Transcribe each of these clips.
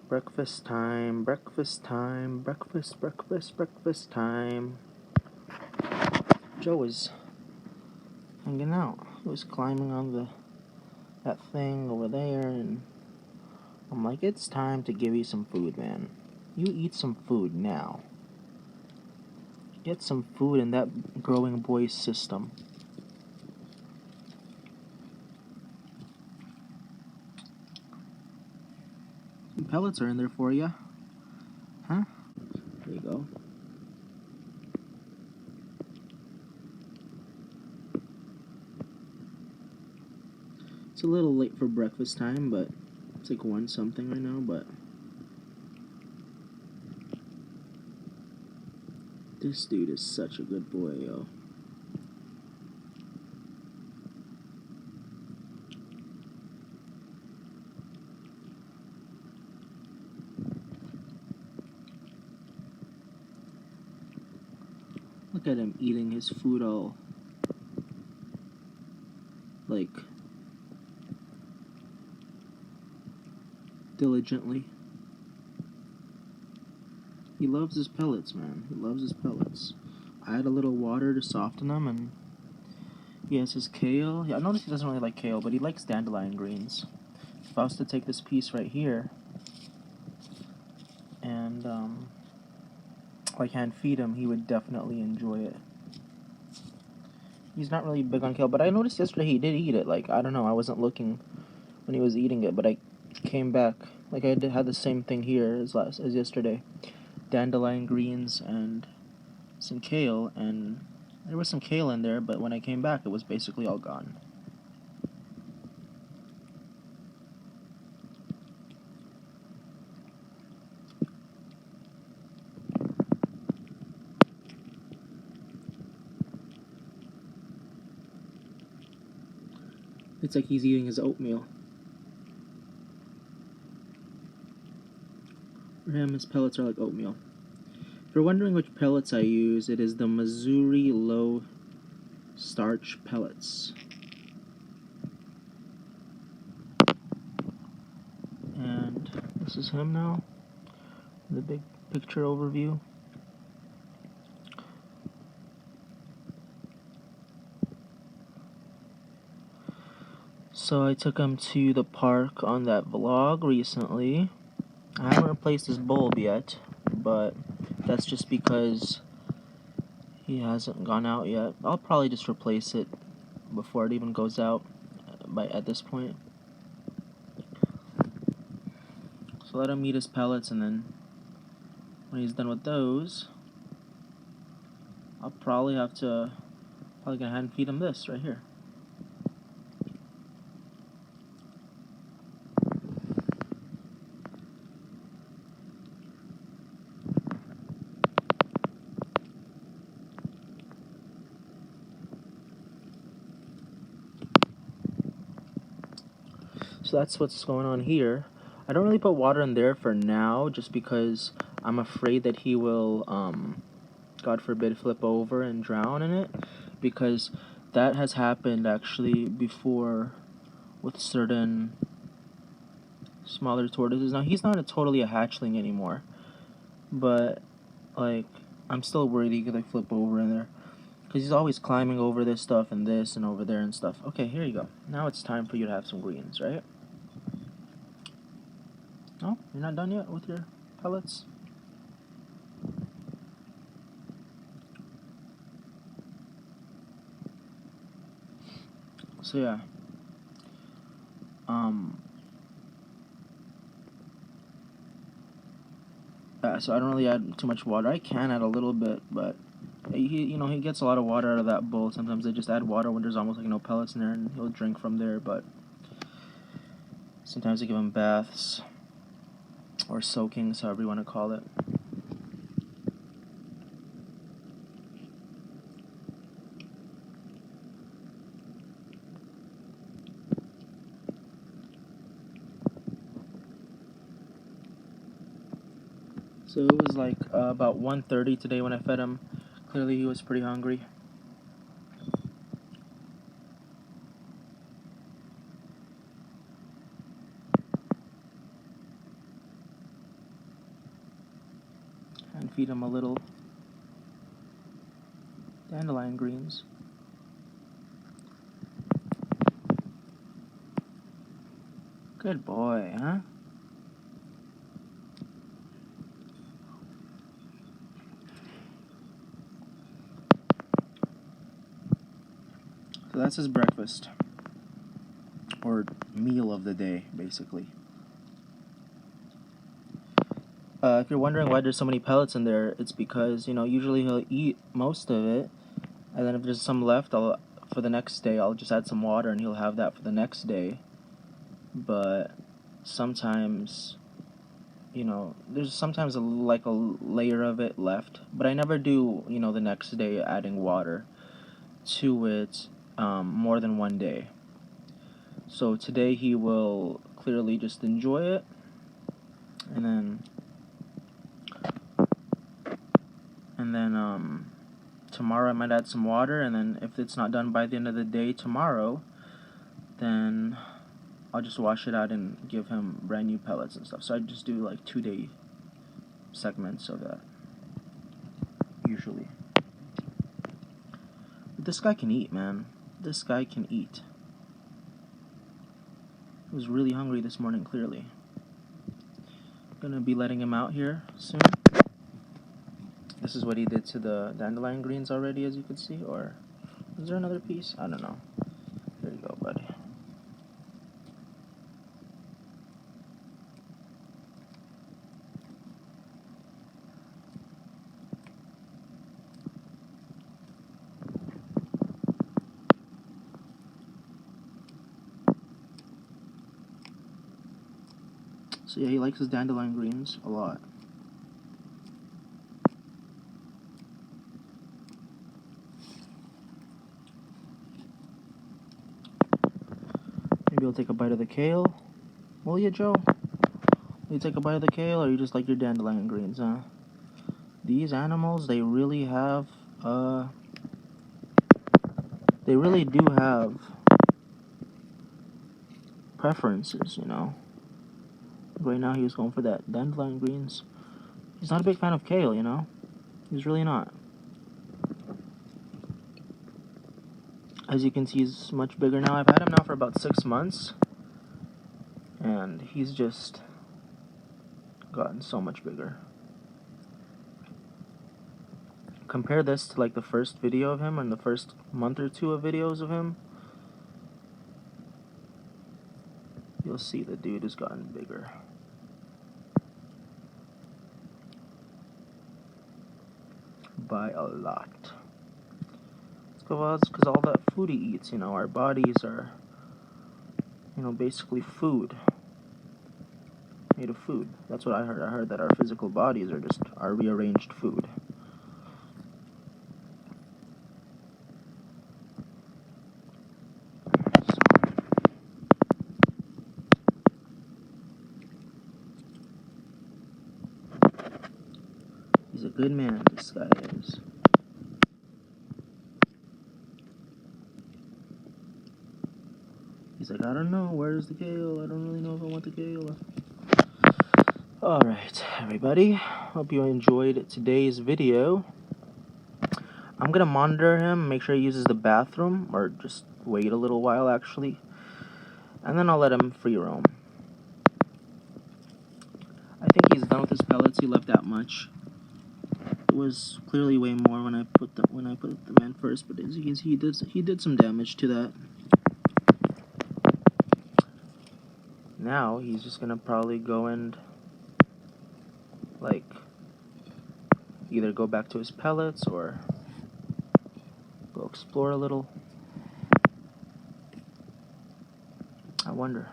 Breakfast time, breakfast time, breakfast time. Joe was hanging out. He was climbing on that thing over there, and I'm like, it's time to give you some food, man. You eat some food now. Get some food in that growing boy's system. Some pellets are in there for you. Huh? There you go. It's a little late for breakfast time, but it's like 1 something right now, but this dude is such a good boy, yo. Look at him eating his food all, like, diligently. He loves his pellets, man. He loves his pellets. I add a little water to soften them, and he has his kale. Yeah, I noticed he doesn't really like kale, but he likes dandelion greens. If I was to take this piece right here and like hand feed him, he would definitely enjoy it. He's not really big on kale, but I noticed yesterday he did eat it. Like, I don't know, I wasn't looking when he was eating it, but I came back. Like, I had the same thing here as yesterday. Dandelion greens and some kale, and there was some kale in there, but when I came back, it was basically all gone. It's like he's eating his oatmeal. For him, his pellets are like oatmeal. If you're wondering which pellets I use, it is the Missouri low starch pellets. And this is him now, the big picture overview. So I took him to the park on that vlog recently. I haven't replaced his bulb yet, but that's just because he hasn't gone out yet. I'll probably just replace it before it even goes out at this point. So let him eat his pellets, and then when he's done with those, I'll probably gonna hand feed him this right here. So that's what's going on here. I don't really put water in there for now, just because I'm afraid that he will, God forbid, flip over and drown in it, because that has happened actually before with certain smaller tortoises. Now, he's not totally a hatchling anymore, but, like, I'm still worried he could, like, flip over in there, because he's always climbing over this stuff and this and over there and stuff. Okay, here you go. Now it's time for you to have some greens, right? No? You're not done yet with your pellets? So yeah. So I don't really add too much water. I can add a little bit, but he gets a lot of water out of that bowl. Sometimes I just add water when there's almost like no pellets in there, and he'll drink from there. But sometimes I give him baths or soakings, however you want to call it. So it was like about 1:30 today when I fed him. Clearly he was pretty hungry. and feed him a little dandelion greens. Good boy, huh? So that's his breakfast, or meal of the day, basically. If you're wondering why there's so many pellets in there, it's because, usually he'll eat most of it, and then if there's some left, for the next day, I'll just add some water and he'll have that for the next day. But sometimes, there's sometimes a layer of it left, but I never do, the next day adding water to it more than one day. So today he will clearly just enjoy it, and then tomorrow I might add some water, and then if it's not done by the end of the day tomorrow, then I'll just wash it out and give him brand new pellets and stuff. So I just do like 2-day segments of that, usually. But this guy can eat, man. This guy can eat. He was really hungry this morning, clearly. Gonna be letting him out here soon. This is what he did to the dandelion greens already, as you can see. Or is there another piece? I don't know. There you go, buddy. So yeah, he likes his dandelion greens a lot. Maybe he'll take a bite of the kale. Will you, Joe? Will you take a bite of the kale, or you just like your dandelion greens, huh? These animals, they really have, they really do have preferences, Right now he was going for that dandelion greens. He's not a big fan of kale, He's really not. As you can see, he's much bigger now. I've had him now for about 6 months, and he's just gotten so much bigger. Compare this to like the first video of him and the first month or two of videos of him. You'll see the dude has gotten bigger. By a lot. It's because all that food he eats, our bodies are, basically food. Made of food. That's what I heard. I heard that our physical bodies are just our rearranged food. He's a good man, this guy is. He's like, I don't know, where's the kale? I don't really know if I want the kale. Alright, everybody. Hope you enjoyed today's video. I'm gonna monitor him, make sure he uses the bathroom, or just wait a little while, actually. And then I'll let him free roam. I think he's done with his pellets. He left that much. It was clearly way more when I put them in first, but as you can see, he did some damage to that. Now he's just gonna probably go and either go back to his pellets or go explore a little. I wonder,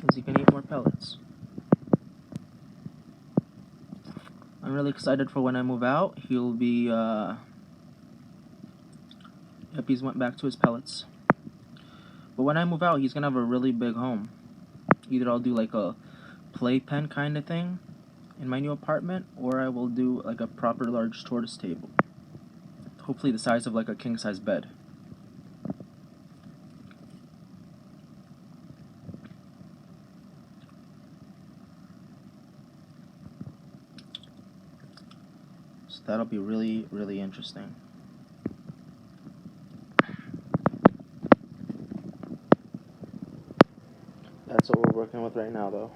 is he gonna eat more pellets? I'm really excited for when I move out. He'll be, yep, he's went back to his pellets. But when I move out, he's gonna have a really big home. Either I'll do like a playpen kind of thing in my new apartment, or I will do like a proper large tortoise table. Hopefully the size of like a king-size bed. So that'll be really, really interesting. That's what we're working with right now, though.